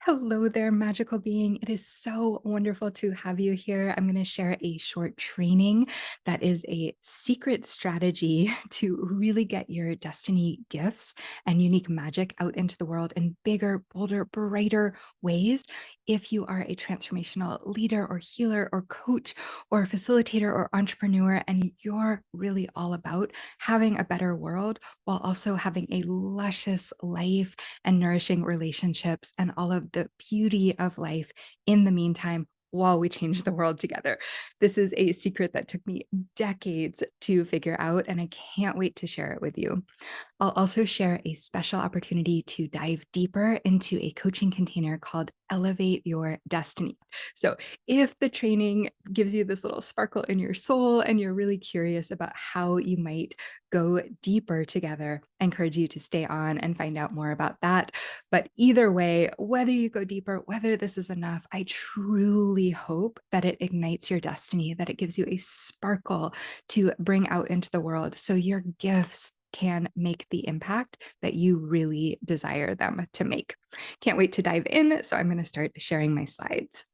Hello there, magical being. It is so wonderful to have you here. I'm going to share a short training that is a secret strategy to really get your destiny gifts and unique magic out into the world in bigger, bolder, brighter ways. If you are a transformational leader or healer or coach or facilitator or entrepreneur, and you're really all about having a better world while also having a luscious life and nourishing relationships and all of the beauty of life in the meantime while we change the world together. This is a secret that took me decades to figure out, and I can't wait to share it with you. I'll also share a special opportunity to dive deeper into a coaching container called Elevate Your Destiny. So, if the training gives you this little sparkle in your soul and you're really curious about how you might go deeper together, I encourage you to stay on and find out more about that. But either way, whether you go deeper, whether this is enough, I truly hope that it ignites your destiny, that it gives you a sparkle to bring out into the world so your gifts can make the impact that you really desire them to make. Can't wait to dive in. So I'm going to start sharing my slides.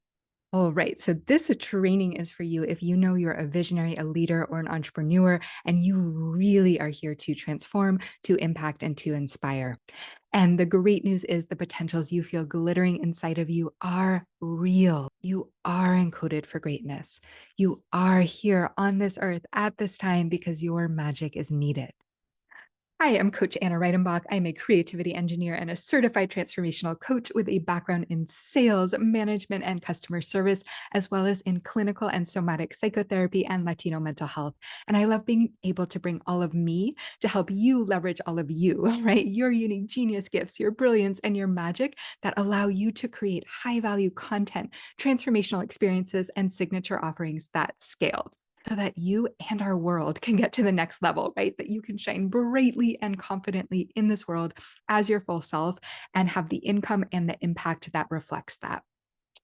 All right. So this training is for you if you know you're a visionary, a leader, or an entrepreneur, and you really are here to transform, to impact, and to inspire. And the great news is the potentials you feel glittering inside of you are real. You are encoded for greatness. You are here on this earth at this time because your magic is needed. Hi, I'm Coach Anna Reidenbach. I'm a creativity engineer and a certified transformational coach with a background in sales, management, and customer service, as well as in clinical and somatic psychotherapy and Latino mental health. And I love being able to bring all of me to help you leverage all of you, right? Your unique genius gifts, your brilliance, and your magic that allow you to create high value content, transformational experiences, and signature offerings that scale, so that you and our world can get to the next level, right? That you can shine brightly and confidently in this world as your full self and have the income and the impact that reflects that.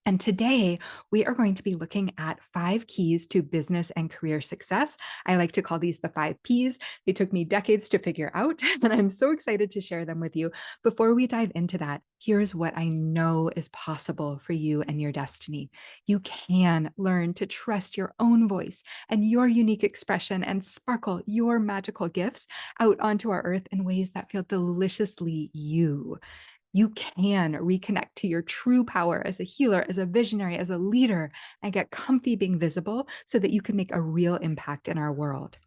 And today we are going to be looking at 5 keys to business and career success. I like to call these the 5 Ps. They took me decades to figure out, and I'm so excited to share them with you. Before we dive into that, here's what I know is possible for you and your destiny. You can learn to trust your own voice and your unique expression and sparkle your magical gifts out onto our earth in ways that feel deliciously you. You can reconnect to your true power as a healer, as a visionary, as a leader, and get comfy being visible so that you can make a real impact in our world.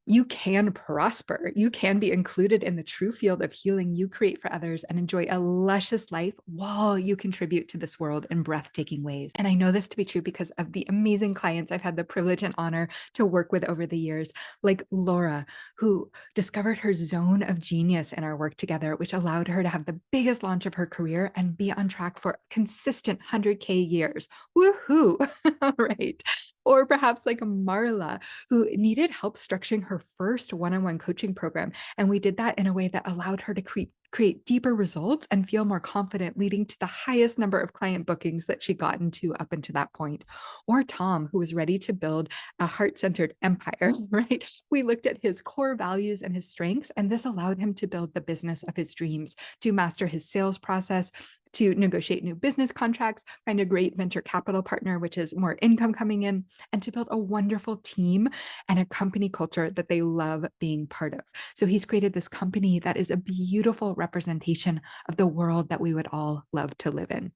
You can prosper. You can be included in the true field of healing you create for others and enjoy a luscious life while you contribute to this world in breathtaking ways. And I know this to be true because of the amazing clients I've had the privilege and honor to work with over the years, like Laura, who discovered her zone of genius in our work together, which allowed her to have the biggest launch of her career and be on track for consistent 100K years. Woohoo! Right. Or perhaps like Marla, who needed help structuring her first one-on-one coaching program. And we did that in a way that allowed her to create deeper results and feel more confident, leading to the highest number of client bookings that she got into up until that point. Or Tom, who was ready to build a heart-centered empire, right? We looked at his core values and his strengths, and this allowed him to build the business of his dreams, to master his sales process, to negotiate new business contracts, find a great venture capital partner, which is more income coming in, and to build a wonderful team and a company culture that they love being part of. So he's created this company that is a beautiful representation of the world that we would all love to live in.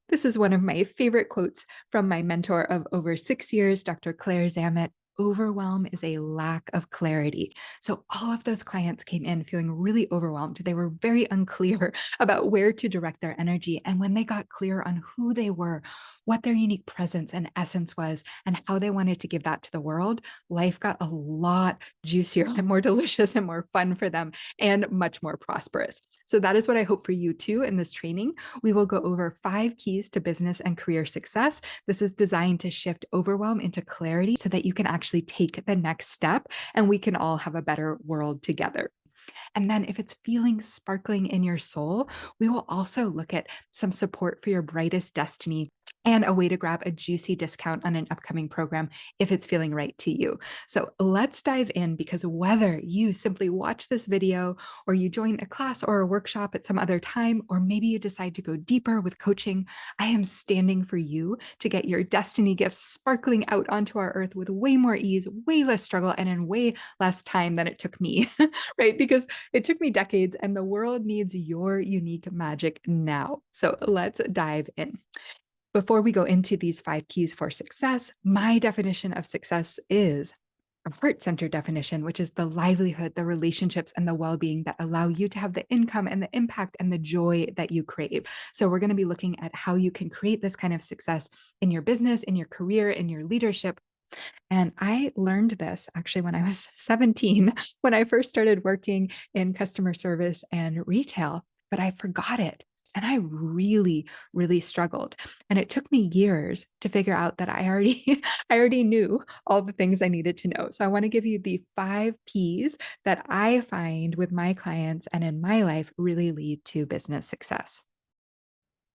This is one of my favorite quotes from my mentor of over 6 years, Dr. Claire Zammit. Overwhelm is a lack of clarity. So all of those clients came in feeling really overwhelmed. They were very unclear about where to direct their energy. And when they got clear on who they were, what their unique presence and essence was, and how they wanted to give that to the world, life got a lot juicier and more delicious and more fun for them and much more prosperous. So that is what I hope for you too in this training. We will go over 5 keys to business and career success. This is designed to shift overwhelm into clarity so that you can actually take the next step and we can all have a better world together. And then if it's feeling sparkling in your soul, we will also look at some support for your brightest destiny and a way to grab a juicy discount on an upcoming program if it's feeling right to you. So let's dive in, because whether you simply watch this video or you join a class or a workshop at some other time, or maybe you decide to go deeper with coaching, I am standing for you to get your destiny gifts sparkling out onto our earth with way more ease, way less struggle, and in way less time than it took me, right? Because it took me decades and the world needs your unique magic now. So let's dive in. Before we go into these 5 keys for success, my definition of success is a heart-centered definition, which is the livelihood, the relationships, and the well-being that allow you to have the income and the impact and the joy that you crave. So we're going to be looking at how you can create this kind of success in your business, in your career, in your leadership. And I learned this actually when I was 17, when I first started working in customer service and retail, but I forgot it. And I really, really struggled. And it took me years to figure out that I already I already knew all the things I needed to know. So I want to give you the 5 Ps that I find with my clients and in my life really lead to business success.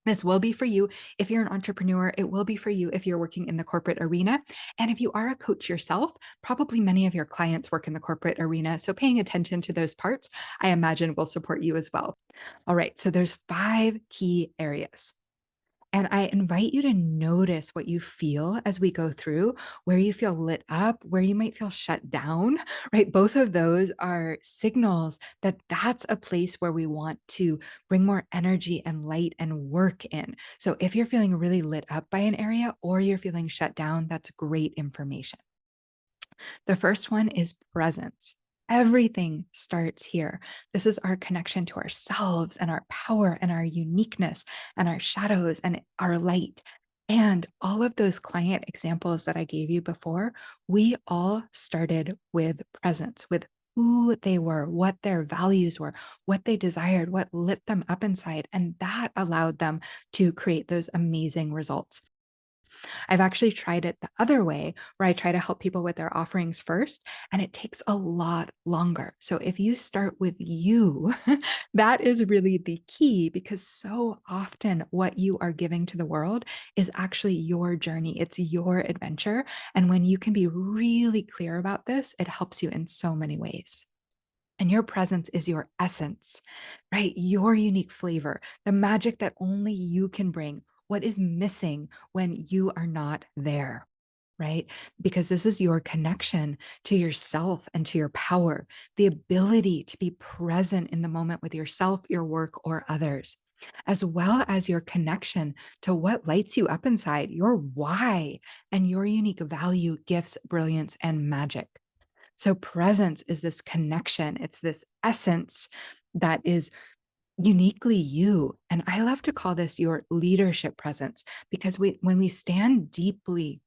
This will be for you if you're an entrepreneur. It will be for you if you're working in the corporate arena. And if you are a coach yourself, probably many of your clients work in the corporate arena. So paying attention to those parts, I imagine, will support you as well. All right. So there's 5 key areas. And I invite you to notice what you feel as we go through, where you feel lit up, where you might feel shut down, right? Both of those are signals that that's a place where we want to bring more energy and light and work in. So if you're feeling really lit up by an area or you're feeling shut down, that's great information. The first one is presence. Everything starts here. This is our connection to ourselves and our power and our uniqueness and our shadows and our light. And all of those client examples that I gave you before, we all started with presence, with who they were, what their values were, what they desired, what lit them up inside. And that allowed them to create those amazing results. I've actually tried it the other way, where I try to help people with their offerings first, and it takes a lot longer. So if you start with you, that is really the key, because so often what you are giving to the world is actually your journey, it's your adventure. And when you can be really clear about this, it helps you in so many ways. And your presence is your essence, right? Your unique flavor, the magic that only you can bring. What is missing when you are not there, right? Because this is your connection to yourself and to your power, the ability to be present in the moment with yourself, your work, or others, as well as your connection to what lights you up inside, your why, and your unique value, gifts, brilliance, and magic. So presence is this connection. It's this essence that is uniquely you. And I love to call this your leadership presence, because when we stand deeply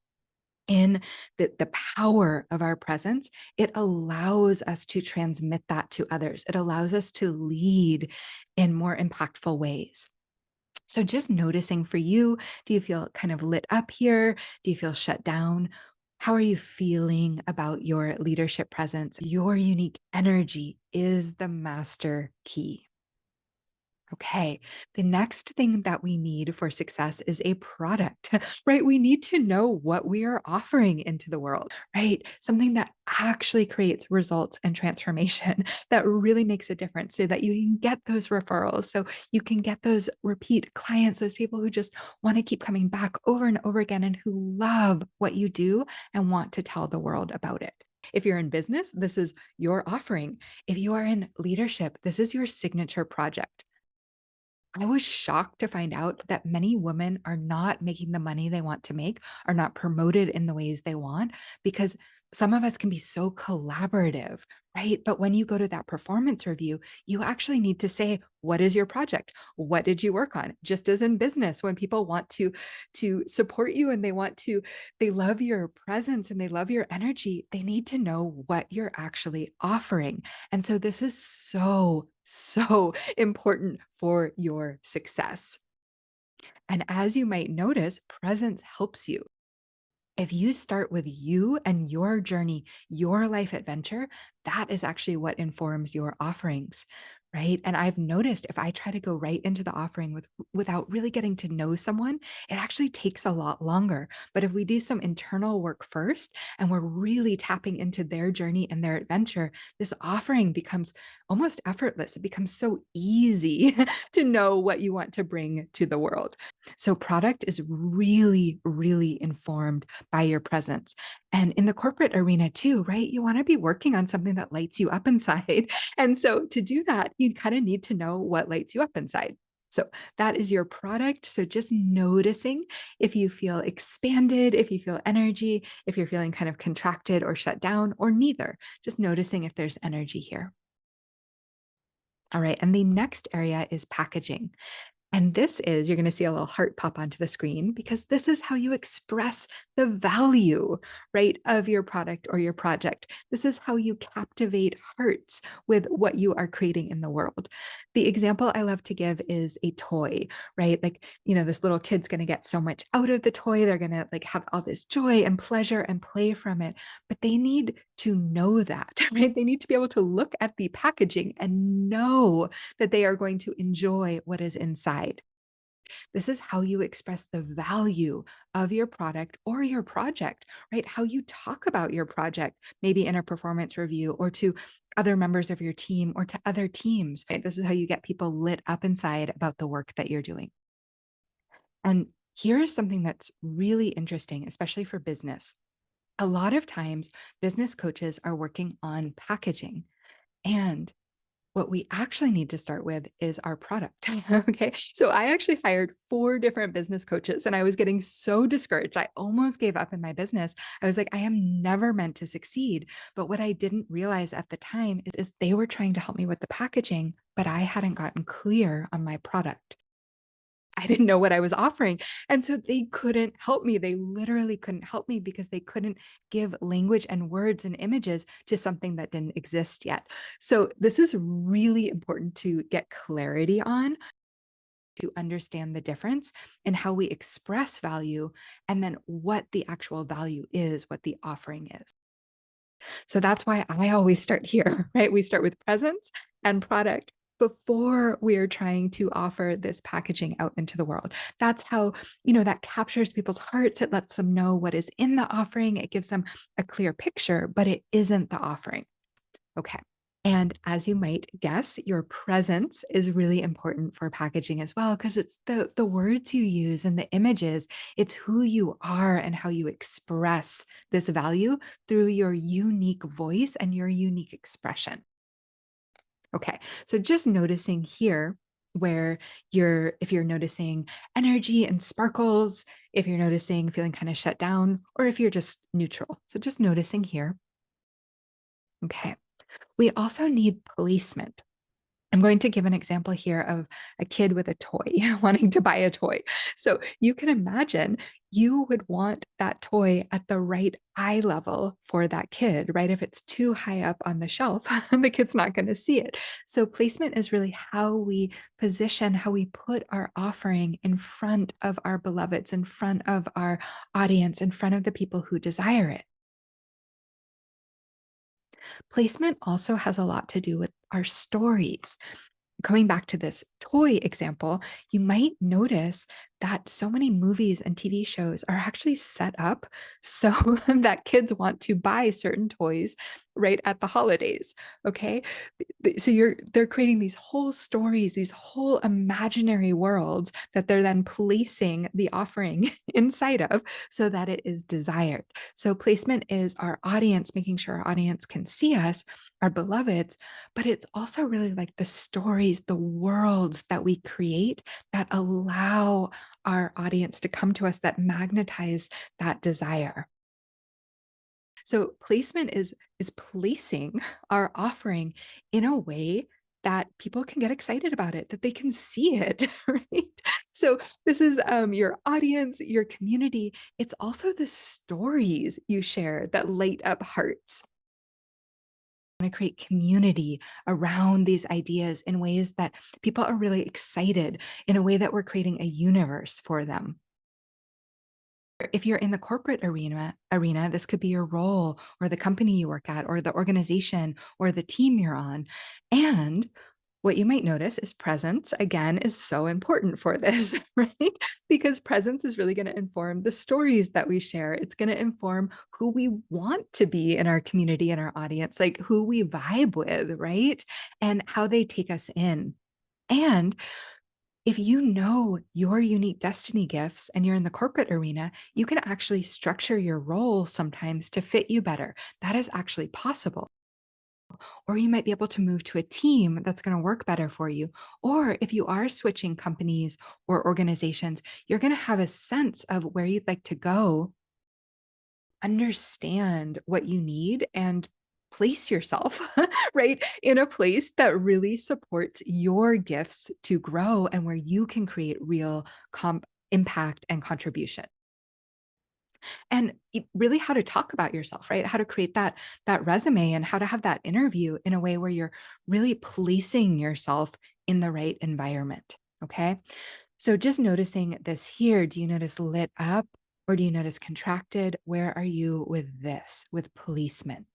in the power of our presence, it allows us to transmit that to others. It allows us to lead in more impactful ways. So just noticing for you, do you feel kind of lit up here? Do you feel shut down? How are you feeling about your leadership presence? Your unique energy is the master key. Okay, the next thing that we need for success is a product, right? We need to know what we are offering into the world, right? Something that actually creates results and transformation that really makes a difference, so that you can get those referrals, so you can get those repeat clients, those people who just want to keep coming back over and over again and who love what you do and want to tell the world about it. If you're in business, this is your offering. If you are in leadership, this is your signature project. I was shocked to find out that many women are not making the money they want to make, are not promoted in the ways they want, because some of us can be so collaborative, right? But when you go to that performance review, you actually need to say, what is your project? What did you work on? Just as in business, when people want to support you and they love your presence and they love your energy, they need to know what you're actually offering. And so this is so important for your success. And as you might notice, presence helps you. If you start with you and your journey, your life adventure, that is actually what informs your offerings, right? And I've noticed if I try to go right into the offering without really getting to know someone, it actually takes a lot longer. But if we do some internal work first and we're really tapping into their journey and their adventure, this offering becomes almost effortless. It becomes so easy to know what you want to bring to the world. So product is really, really informed by your presence. And in the corporate arena too, right? You want to be working on something that lights you up inside. And so to do that, you kind of need to know what lights you up inside. So that is your product. So just noticing if you feel expanded, if you feel energy, if you're feeling kind of contracted or shut down, or neither. Just noticing if there's energy here. All right. And the next area is packaging. And this is, you're going to see a little heart pop onto the screen because this is how you express the value, right, of your product or your project. This is how you captivate hearts with what you are creating in the world. The example I love to give is a toy, right? Like, this little kid's going to get so much out of the toy. They're going to like have all this joy and pleasure and play from it, but they need to know that, right? They need to be able to look at the packaging and know that they are going to enjoy what is inside. This is how you express the value of your product or your project, right? How you talk about your project, maybe in a performance review or to other members of your team or to other teams, right? This is how you get people lit up inside about the work that you're doing. And here is something that's really interesting, especially for business. A lot of times, business coaches are working on packaging. And what we actually need to start with is our product. Okay. So I actually hired 4 different business coaches and I was getting so discouraged. I almost gave up in my business. I was like, I am never meant to succeed. But what I didn't realize at the time is they were trying to help me with the packaging, but I hadn't gotten clear on my product. I didn't know what I was offering. And so they couldn't help me. They literally couldn't help me because they couldn't give language and words and images to something that didn't exist yet. So this is really important to get clarity on, to understand the difference in how we express value and then what the actual value is, what the offering is. So that's why I always start here, right? We start with presence and product before we are trying to offer this packaging out into the world. That's how, that captures people's hearts. It lets them know what is in the offering. It gives them a clear picture, but it isn't the offering. Okay. And as you might guess, your presence is really important for packaging as well, because it's the words you use and the images. It's who you are and how you express this value through your unique voice and your unique expression. Okay, so just noticing here where if you're noticing energy and sparkles, if you're noticing feeling kind of shut down, or if you're just neutral. So just noticing here. Okay. We also need placement. I'm going to give an example here of a kid with a toy wanting to buy a toy. So you can imagine you would want that toy at the right eye level for that kid, right? If it's too high up on the shelf, the kid's not going to see it. So placement is really how we position, how we put our offering in front of our beloveds, in front of our audience, in front of the people who desire it. Placement also has a lot to do with our stories. Coming back to this toy example, you might notice that so many movies and TV shows are actually set up so that kids want to buy certain toys right at the holidays. Okay. So they're creating these whole stories, these whole imaginary worlds that they're then placing the offering inside of so that it is desired. So placement is our audience, making sure our audience can see us, our beloveds, but it's also really like the stories, the worlds that we create that allow our audience to come to us, that magnetize that desire. So placement is placing our offering in a way that people can get excited about it, that they can see it, right? So this is your audience, your community. It's also the stories you share that light up hearts. Want to create community around these ideas in ways that people are really excited, in a way that we're creating a universe for them. If you're in the corporate arena, this could be your role or the company you work at or the organization or the team you're on. And what you might notice is presence, again, is so important for this, right? Because presence is really going to inform the stories that we share. It's going to inform who we want to be in our community and our audience, like who we vibe with, right? And how they take us in. And if you know your unique destiny gifts and you're in the corporate arena, you can actually structure your role sometimes to fit you better. That is actually possible. Or you might be able to move to a team that's going to work better for you. Or if you are switching companies or organizations, you're going to have a sense of where you'd like to go, understand what you need, and place yourself right in a place that really supports your gifts to grow and where you can create real impact and contribution. And really how to talk about yourself, right? How to create that resume and how to have that interview in a way where you're really placing yourself in the right environment. Okay. So just noticing this here, do you notice lit up or do you notice contracted? Where are you with this, with placement?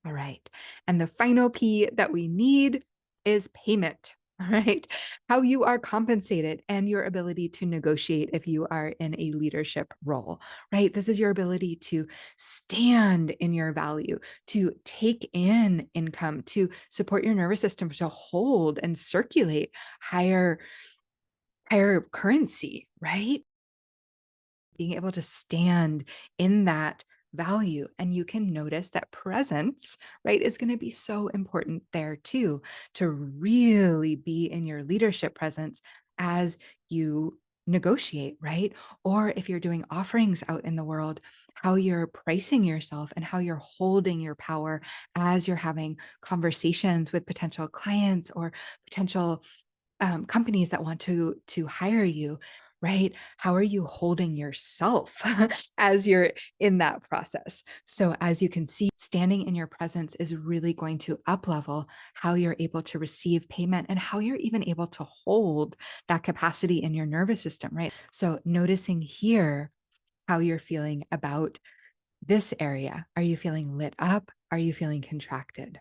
All right. And the final P that we need is payment. All right. How you are compensated and your ability to negotiate if you are in a leadership role, right? This is your ability to stand in your value, to take in income, to support your nervous system, to hold and circulate higher, higher currency, right? Being able to stand in that value. And you can notice that presence, right, is going to be so important there too, to really be in your leadership presence as you negotiate, right? Or if you're doing offerings out in the world, how you're pricing yourself and how you're holding your power as you're having conversations with potential clients or potential companies that want to hire you, right? How are you holding yourself as you're in that process? So as you can see, standing in your presence is really going to up level how you're able to receive payment and how you're even able to hold that capacity in your nervous system, right? So noticing here how you're feeling about this area. Are you feeling lit up? Are you feeling contracted?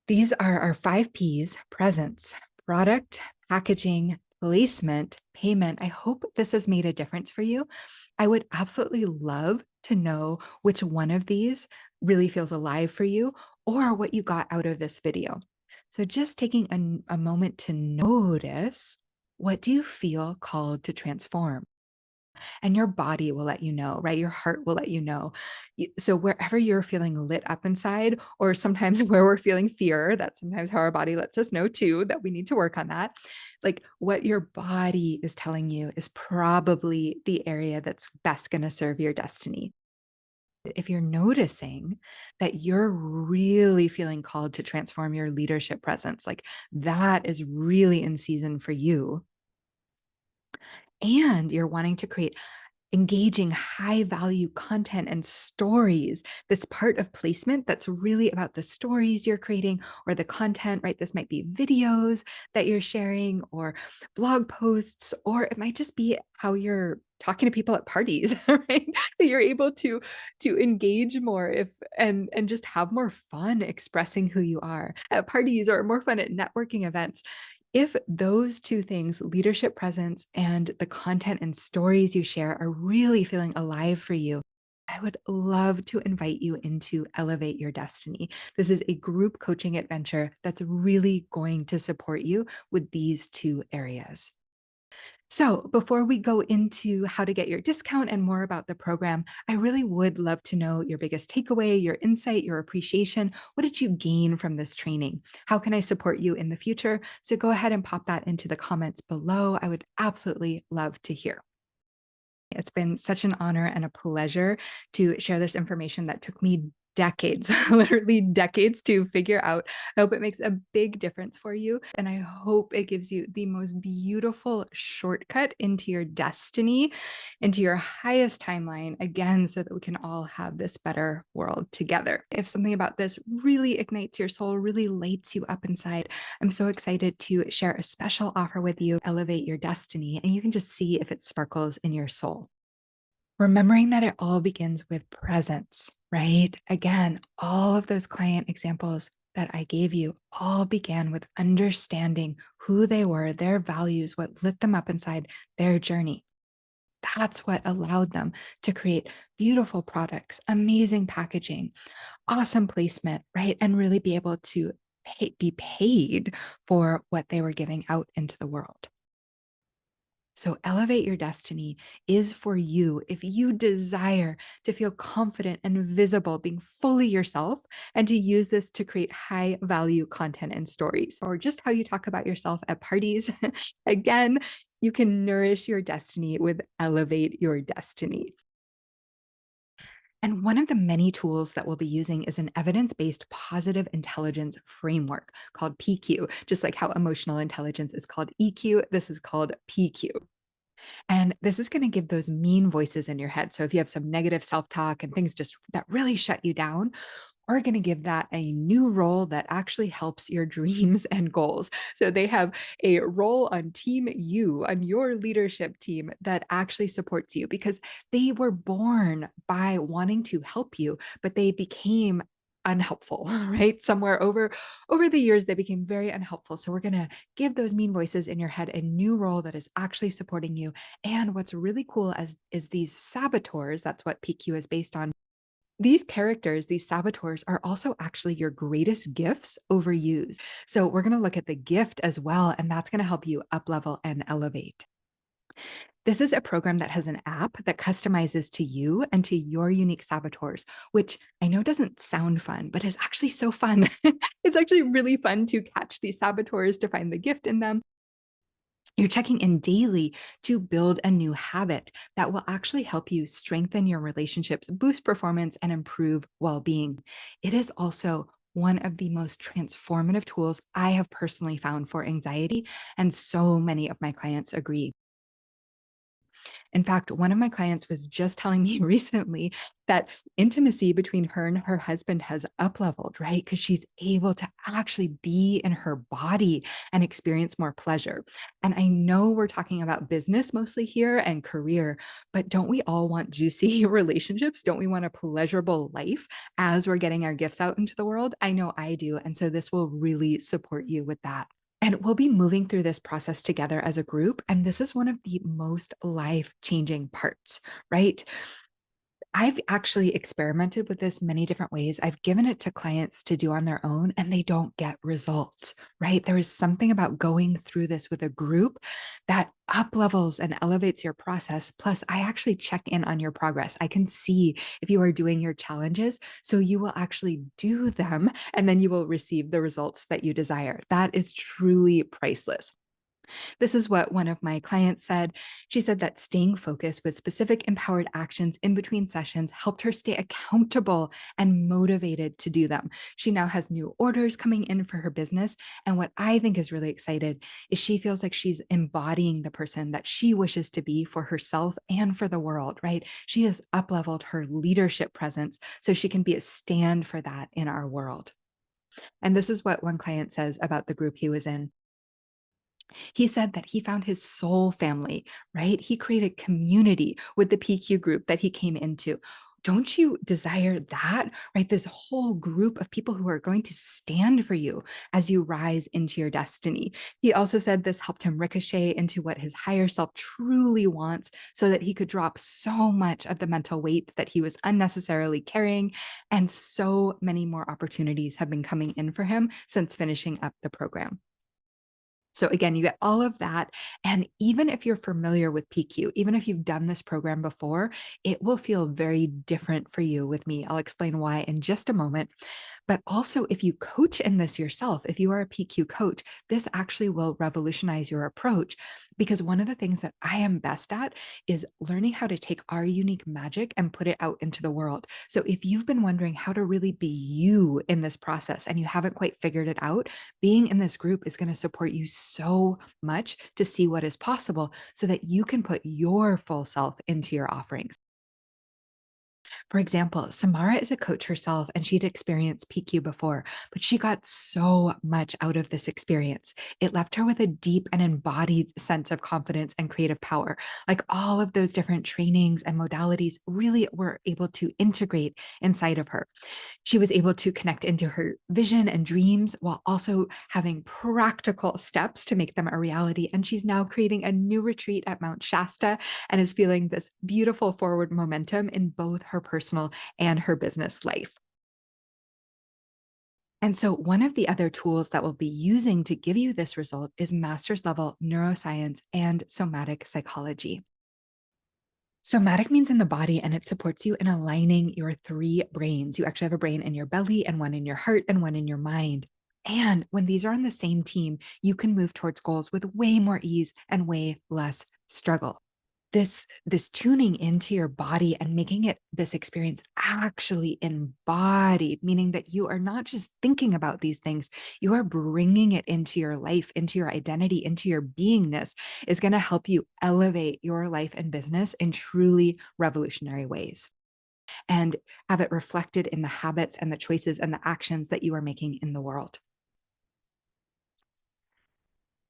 These are our 5 Ps: presence, product, packaging, placement, payment. I hope this has made a difference for you. I would absolutely love to know which one of these really feels alive for you or what you got out of this video. So just taking a moment to notice, what do you feel called to transform? And your body will let you know, right? Your heart will let you know. So wherever you're feeling lit up inside, or sometimes where we're feeling fear, that's sometimes how our body lets us know too that we need to work on that. Like what your body is telling you is probably the area that's best going to serve your destiny. If you're noticing that you're really feeling called to transform your leadership presence, like that is really in season for you, and you're wanting to create engaging high value content and stories, this part of placement that's really about the stories you're creating or the content, right? This might be videos that you're sharing or blog posts, or it might just be how you're talking to people at parties, right? That you're able to engage more if and just have more fun expressing who you are at parties or more fun at networking events. If those 2 things, leadership presence and the content and stories you share, are really feeling alive for you, I would love to invite you into Elevate Your Destiny. This is a group coaching adventure that's really going to support you with these 2 areas. So, before we go into how to get your discount and more about the program, I really would love to know your biggest takeaway, your insight, your appreciation. What did you gain from this training? How can I support you in the future? So, go ahead and pop that into the comments below. I would absolutely love to hear. It's been such an honor and a pleasure to share this information that took me decades, literally decades to figure out. I hope it makes a big difference for you. And I hope it gives you the most beautiful shortcut into your destiny, into your highest timeline, again, so that we can all have this better world together. If something about this really ignites your soul, really lights you up inside, I'm so excited to share a special offer with you, Elevate Your Destiny, and you can just see if it sparkles in your soul. Remembering that it all begins with presence, right? Again, all of those client examples that I gave you all began with understanding who they were, their values, what lit them up inside their journey. That's what allowed them to create beautiful products, amazing packaging, awesome placement, right? And really be able to be paid for what they were giving out into the world. So, Elevate Your Destiny is for you if you desire to feel confident and visible, being fully yourself, and to use this to create high value content and stories, or just how you talk about yourself at parties. Again, you can nourish your destiny with Elevate Your Destiny. And one of the many tools that we'll be using is an evidence based positive intelligence framework called PQ. Just like how emotional intelligence is called EQ, this is called PQ. And this is going to give those mean voices in your head. So if you have some negative self talk and things just that really shut you down, we're going to give that a new role that actually helps your dreams and goals. So they have a role on Team You, on your leadership team that actually supports you because they were born by wanting to help you, but they became unhelpful, right? Somewhere over the years they became very unhelpful. So we're going to give those mean voices in your head a new role that is actually supporting you. And what's really cool is these saboteurs, that's what PQ is based on. These characters, these saboteurs, are also actually your greatest gifts overused. So we're going to look at the gift as well, and that's going to help you up level and elevate. This is a program that has an app that customizes to you and to your unique saboteurs, which I know doesn't sound fun, but is actually so fun. It's actually really fun to catch these saboteurs, to find the gift in them. You're checking in daily to build a new habit that will actually help you strengthen your relationships, boost performance, and improve well being. It is also one of the most transformative tools I have personally found for anxiety, and so many of my clients agree. In fact, one of my clients was just telling me recently that intimacy between her and her husband has upleveled, right? Because she's able to actually be in her body and experience more pleasure. And I know we're talking about business mostly here and career, but don't we all want juicy relationships? Don't we want a pleasurable life as we're getting our gifts out into the world? I know I do. And so this will really support you with that. And we'll be moving through this process together as a group. And this is one of the most life changing parts, right? I've actually experimented with this many different ways. I've given it to clients to do on their own and they don't get results, right? There is something about going through this with a group that up levels and elevates your process. Plus, I actually check in on your progress. I can see if you are doing your challenges. So you will actually do them and then you will receive the results that you desire. That is truly priceless. This is what one of my clients said. She said that staying focused with specific empowered actions in between sessions helped her stay accountable and motivated to do them. She now has new orders coming in for her business. And what I think is really excited is she feels like she's embodying the person that she wishes to be for herself and for the world, right? She has upleveled her leadership presence so she can be a stand for that in our world. And this is what one client says about the group he was in. He said that he found his soul family, right? He created community with the PQ group that he came into. Don't you desire that, right? This whole group of people who are going to stand for you as you rise into your destiny. He also said this helped him ricochet into what his higher self truly wants so that he could drop so much of the mental weight that he was unnecessarily carrying. And so many more opportunities have been coming in for him since finishing up the program. So again, you get all of that. And even if you're familiar with PQ, even if you've done this program before, it will feel very different for you with me. I'll explain why in just a moment. But also, if you coach in this yourself, if you are a PQ coach, this actually will revolutionize your approach. Because one of the things that I am best at is learning how to take our unique magic and put it out into the world. So if you've been wondering how to really be you in this process and you haven't quite figured it out, being in this group is going to support you so much to see what is possible so that you can put your full self into your offerings. For example, Samara is a coach herself and she'd experienced PQ before, but she got so much out of this experience. It left her with a deep and embodied sense of confidence and creative power. Like all of those different trainings and modalities really were able to integrate inside of her. She was able to connect into her vision and dreams while also having practical steps to make them a reality. And she's now creating a new retreat at Mount Shasta and is feeling this beautiful forward momentum in both her personal and her business life. And so, one of the other tools that we'll be using to give you this result is master's level neuroscience and somatic psychology. Somatic means in the body, and it supports you in aligning your three brains. You actually have a brain in your belly, and one in your heart, and one in your mind. And when these are on the same team, you can move towards goals with way more ease and way less struggle. This tuning into your body and making it this experience actually embodied, meaning that you are not just thinking about these things, you are bringing it into your life, into your identity, into your beingness, is going to help you elevate your life and business in truly revolutionary ways and have it reflected in the habits and the choices and the actions that you are making in the world.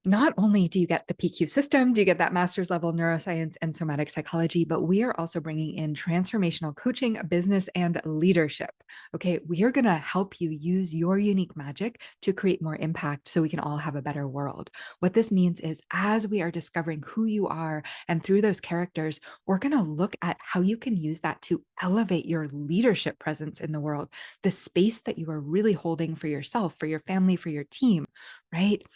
Not only do you get the PQ system, do you get that master's level neuroscience and somatic psychology, but we are also bringing in transformational coaching, business, and leadership. Okay, we are going to help you use your unique magic to create more impact so we can all have a better world. What this means is as we are discovering who you are and through those characters, we're going to look at how you can use that to elevate your leadership presence in the world, the space that you are really holding for yourself, for your family, for your team, right?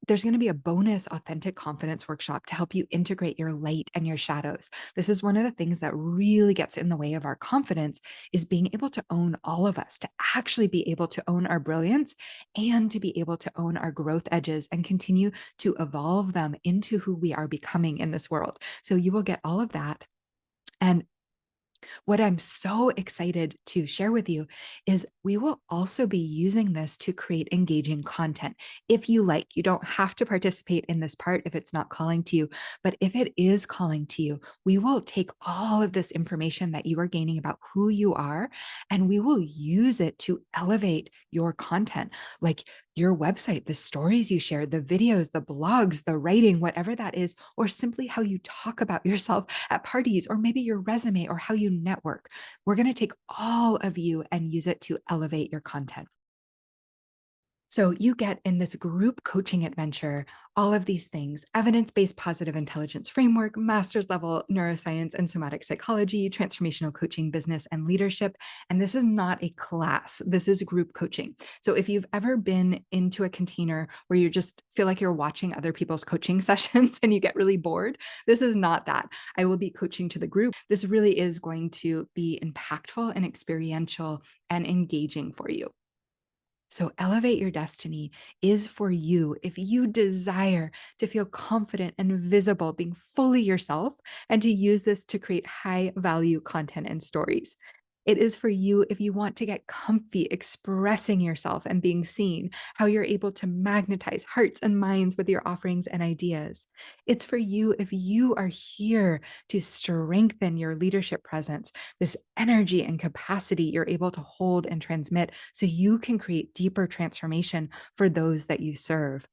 There's going to be a bonus authentic confidence workshop to help you integrate your light and your shadows. This is one of the things that really gets in the way of our confidence is being able to own all of us, to actually be able to own our brilliance and to be able to own our growth edges and continue to evolve them into who we are becoming in this world. So you will get all of that. And what I'm so excited to share with you is we will also be using this to create engaging content. If you like, you don't have to participate in this part if it's not calling to you. But if it is calling to you, we will take all of this information that you are gaining about who you are, and we will use it to elevate your content, like your website, the stories you share, the videos, the blogs, the writing, whatever that is, or simply how you talk about yourself at parties, or maybe your resume or how you network. We're going to take all of you and use it to elevate your content. So you get in this group coaching adventure all of these things: evidence-based positive intelligence framework, master's level neuroscience and somatic psychology, transformational coaching, business and leadership. And this is not a class. This is group coaching. So if you've ever been into a container where you just feel like you're watching other people's coaching sessions and you get really bored, this is not that. I will be coaching to the group. This really is going to be impactful and experiential and engaging for you. So, elevate your destiny is for you if you desire to feel confident and visible, being fully yourself, and to use this to create high value content and stories. It is for you if you want to get comfy expressing yourself and being seen, how you're able to magnetize hearts and minds with your offerings and ideas. It's for you if you are here to strengthen your leadership presence, this energy and capacity you're able to hold and transmit so you can create deeper transformation for those that you serve.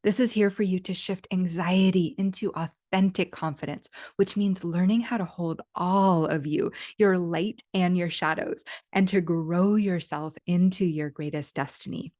This is here for you to shift anxiety into authentic confidence, which means learning how to hold all of you, your light and your shadows, and to grow yourself into your greatest destiny.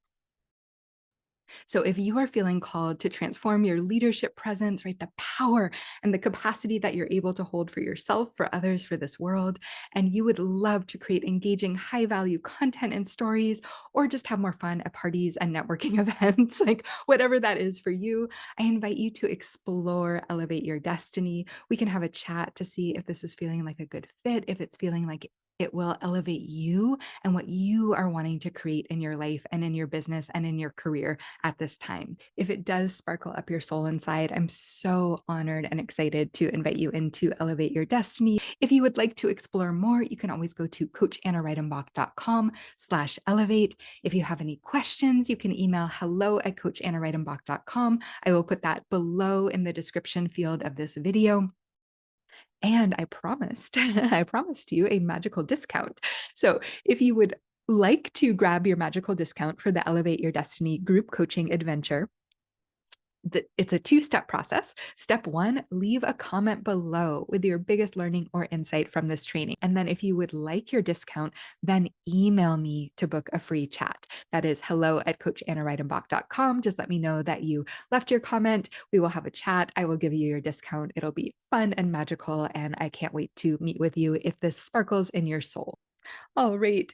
So if you are feeling called to transform your leadership presence, right, the power and the capacity that you're able to hold for yourself, for others, for this world, and you would love to create engaging, high value content and stories, or just have more fun at parties and networking events, like whatever that is for you, I invite you to explore Elevate Your Destiny. We can have a chat to see if this is feeling like a good fit, if it's feeling like it will elevate you and what you are wanting to create in your life and in your business and in your career at this time. If it does sparkle up your soul inside, I'm so honored and excited to invite you in to elevate your destiny. If you would like to explore more, you can always go to coachannareidenbach.com/elevate. If you have any questions, you can email hello@coachannareidenbach.com. I will put that below in the description field of this video. And I promised, I promised you a magical discount. So if you would like to grab your magical discount for the Elevate Your Destiny group coaching adventure, it's a two-step process. Step one, leave a comment below with your biggest learning or insight from this training. And then if you would like your discount, then email me to book a free chat. That is hello@coachannareidenbach.com. Just let me know that you left your comment. We will have a chat. I will give you your discount. It'll be fun and magical, and I can't wait to meet with you if this sparkles in your soul. All right.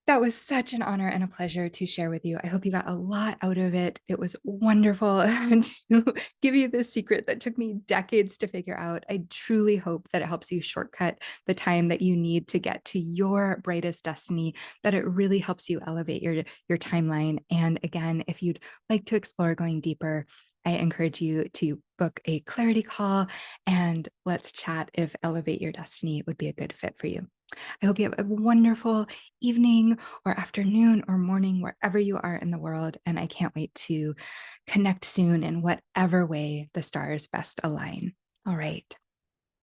That was such an honor and a pleasure to share with you. I hope you got a lot out of it. It was wonderful to give you this secret that took me decades to figure out. I truly hope that it helps you shortcut the time that you need to get to your brightest destiny, that it really helps you elevate your timeline. And again, if you'd like to explore going deeper, I encourage you to book a clarity call and let's chat if Elevate Your Destiny would be a good fit for you. I hope you have a wonderful evening or afternoon or morning, wherever you are in the world. And I can't wait to connect soon in whatever way the stars best align. All right.